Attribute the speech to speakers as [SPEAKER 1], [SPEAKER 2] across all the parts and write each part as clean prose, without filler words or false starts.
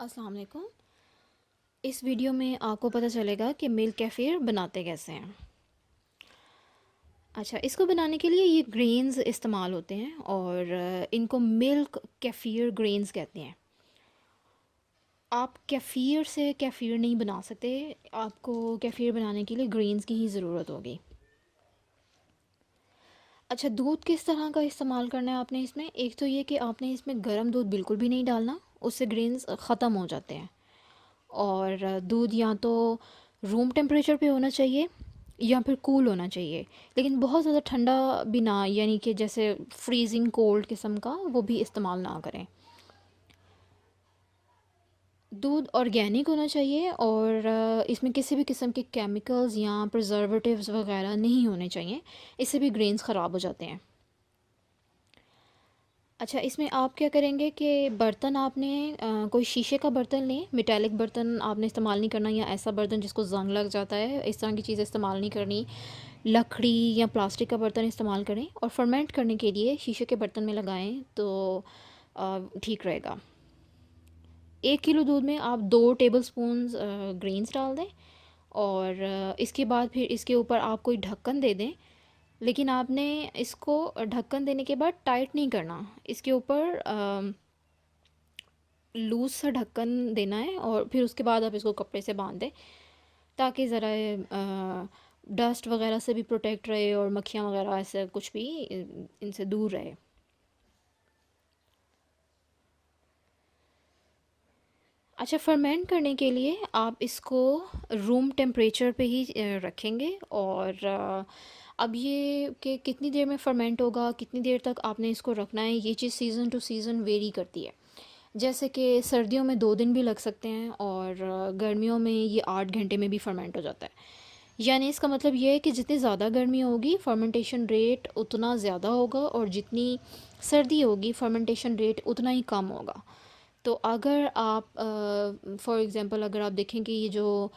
[SPEAKER 1] अस्सलाम वालेकुम। इस वीडियो में आपको पता चलेगा कि मिल्क केफ़िर बनाते कैसे हैं। अच्छा, इसको बनाने के लिए ये ग्रेन्स इस्तेमाल होते हैं और इनको मिल्क केफ़िर ग्रेन्स कहते हैं। आप केफ़िर से केफ़िर नहीं बना सकते, आपको केफ़िर बनाने के लिए ग्रेन्स की ही ज़रूरत होगी। अच्छा, दूध किस तरह का इस्तेमाल करना है आपने इसमें? एक तो ये कि आपने इसमें गर्म दूध बिल्कुल भी नहीं डालना, उससे ग्रेन्स ख़त्म हो जाते हैं। और दूध या तो रूम टेम्परेचर पे होना चाहिए या फिर कूल होना चाहिए, लेकिन बहुत ज़्यादा ठंडा भी ना, यानी कि जैसे फ्रीजिंग कोल्ड किस्म का वो भी इस्तेमाल ना करें। दूध ऑर्गेनिक होना चाहिए और इसमें किसी भी किस्म के केमिकल्स या प्रिजर्वेटिव्स वगैरह नहीं होने चाहिए, इससे भी ग्रेन्स ख़राब हो जाते हैं। अच्छा, इसमें आप क्या करेंगे कि बर्तन आपने कोई शीशे का बर्तन लें, मेटालिक बर्तन आपने इस्तेमाल नहीं करना, या ऐसा बर्तन जिसको जंग लग जाता है, इस तरह की चीज़ें इस्तेमाल नहीं करनी। लकड़ी या प्लास्टिक का बर्तन इस्तेमाल करें और फर्मेंट करने के लिए शीशे के बर्तन में लगाएं तो ठीक रहेगा। 1 किलो दूध में आप 2 टेबल स्पून ग्रेन्स डाल दें और इसके बाद फिर इसके ऊपर आप कोई ढक्कन दे दें, लेकिन आपने इसको ढक्कन देने के बाद टाइट नहीं करना, इसके ऊपर लूज़ सा ढक्कन देना है और फिर उसके बाद आप इसको कपड़े से बांध दें ताकि ज़रा डस्ट वगैरह से भी प्रोटेक्ट रहे और मक्खियाँ वगैरह ऐसे कुछ भी इनसे दूर रहे। अच्छा, फर्मेंट करने के लिए आप इसको रूम टेम्परेचर पे ही रखेंगे और अब ये कि कितनी देर में फ़र्मेंट होगा, कितनी देर तक आपने इसको रखना है, ये चीज़ सीज़न टू सीज़न वेरी करती है। जैसे कि सर्दियों में 2 दिन भी लग सकते हैं और गर्मियों में ये 8 घंटे में भी फर्मेंट हो जाता है। यानी इसका मतलब ये है कि जितनी ज़्यादा गर्मी होगी फर्मेंटेशन रेट उतना ज़्यादा होगा और जितनी सर्दी होगी फर्मेंटेशन रेट उतना ही कम होगा। तो अगर आप फॉर एग्ज़ाम्पल अगर आप देखें कि ये जो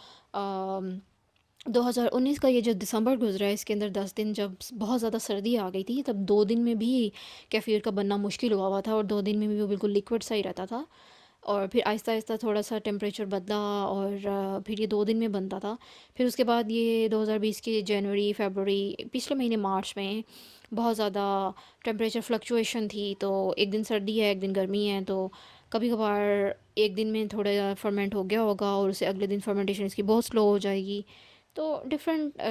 [SPEAKER 1] 2019 का ये जो दिसंबर गुजरा है, इसके अंदर 10 दिन जब बहुत ज़्यादा सर्दी आ गई थी, तब 2 दिन में भी केफ़िर का बनना मुश्किल हुआ हुआ था और 2 दिन में भी वो बिल्कुल लिक्विड सा ही रहता था। और फिर आहिस्ता आहिस्ता थोड़ा सा टेम्परेचर बदला और फिर ये 2 दिन में बनता था। फिर उसके बाद ये 2020 के जनवरी फरवरी पिछले महीने मार्च में बहुत ज़्यादा टेम्परेचर फ्लक्चुएशन थी, तो एक दिन सर्दी है एक दिन गर्मी है, तो कभी कभार एक दिन में थोड़ा फर्मेंट हो गया होगा और उससे अगले दिन फर्मेंटेशन इसकी बहुत स्लो हो जाएगी। तो डिफरेंट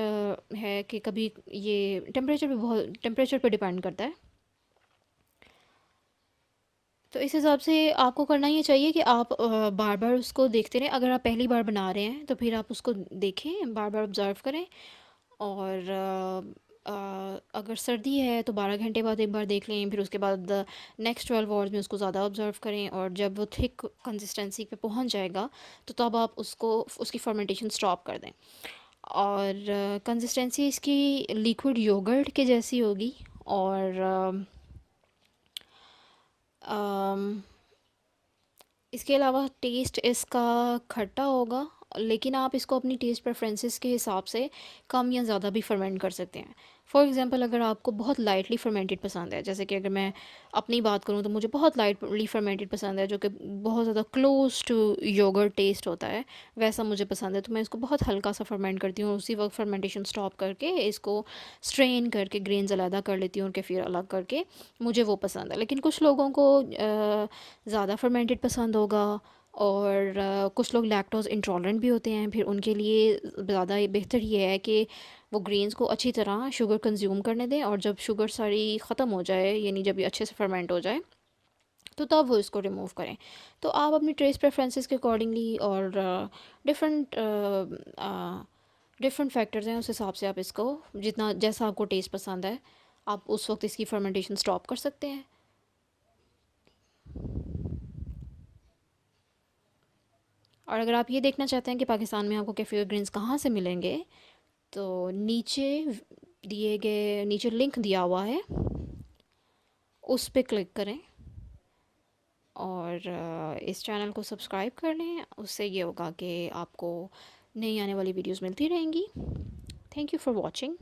[SPEAKER 1] है कि कभी ये टेम्परेचर पे डिपेंड करता है। तो इस हिसाब से आपको करना ये चाहिए कि आप बार बार उसको देखते रहें। अगर आप पहली बार बना रहे हैं तो फिर आप उसको देखें, बार बार ऑब्ज़र्व करें और अगर सर्दी है तो 12 घंटे बाद एक बार देख लें, फिर उसके बाद नेक्स्ट 12 आवर्स में उसको ज़्यादा ऑब्ज़र्व करें और जब वो थिक कंसिस्टेंसी पे पहुंच जाएगा तो तब आप उसको उसकी फर्मेंटेशन स्टॉप कर दें। और कंसिस्टेंसी इसकी लिक्विड योगर्ट के जैसी होगी और अम, इसके अलावा टेस्ट इसका खट्टा होगा, लेकिन आप इसको अपनी टेस्ट प्रेफरेंसेस के हिसाब से कम या ज़्यादा भी फर्मेंट कर सकते हैं। फॉर एग्ज़ाम्पल अगर आपको बहुत लाइटली फर्मेंटेड पसंद है, जैसे कि अगर मैं अपनी बात करूँ तो मुझे बहुत लाइटली फर्मेंटेड पसंद है जो कि बहुत ज़्यादा क्लोज टू योगर्ट टेस्ट होता है, वैसा मुझे पसंद है, तो मैं इसको बहुत हल्का सा फर्मेंट करती हूँ, उसी वक्त फर्मेंटेशन स्टॉप करके इसको स्ट्रेन करके ग्रेन्स अलग करती हूँ और फिर अलग करके, मुझे वो पसंद है। लेकिन कुछ लोगों को ज़्यादा फर्मेंटेड पसंद होगा और कुछ लोग लैक्टोज़ इंटॉलरेंट भी होते हैं, फिर उनके लिए ज़्यादा बेहतर ये है कि वो ग्रेन्स को अच्छी तरह शुगर कंज्यूम करने दें और जब शुगर सारी ख़त्म हो जाए, यानी जब ये अच्छे से फर्मेंट हो जाए, तो तब वो इसको रिमूव करें। तो आप अपनी टेस्ट प्रेफरेंसेस के अकॉर्डिंगली और डिफरेंट डिफरेंट फैक्टर्स हैं, उस हिसाब से आप इसको जितना जैसा आपको टेस्ट पसंद है आप उस वक्त इसकी फर्मेंटेशन स्टॉप कर सकते हैं। और अगर आप ये देखना चाहते हैं कि पाकिस्तान में आपको केफ़िर ग्रीन्स कहाँ से मिलेंगे, तो नीचे लिंक दिया हुआ है, उस पे क्लिक करें और इस चैनल को सब्सक्राइब कर लें। उससे ये होगा कि आपको नई आने वाली वीडियोस मिलती रहेंगी। Thank you for watching.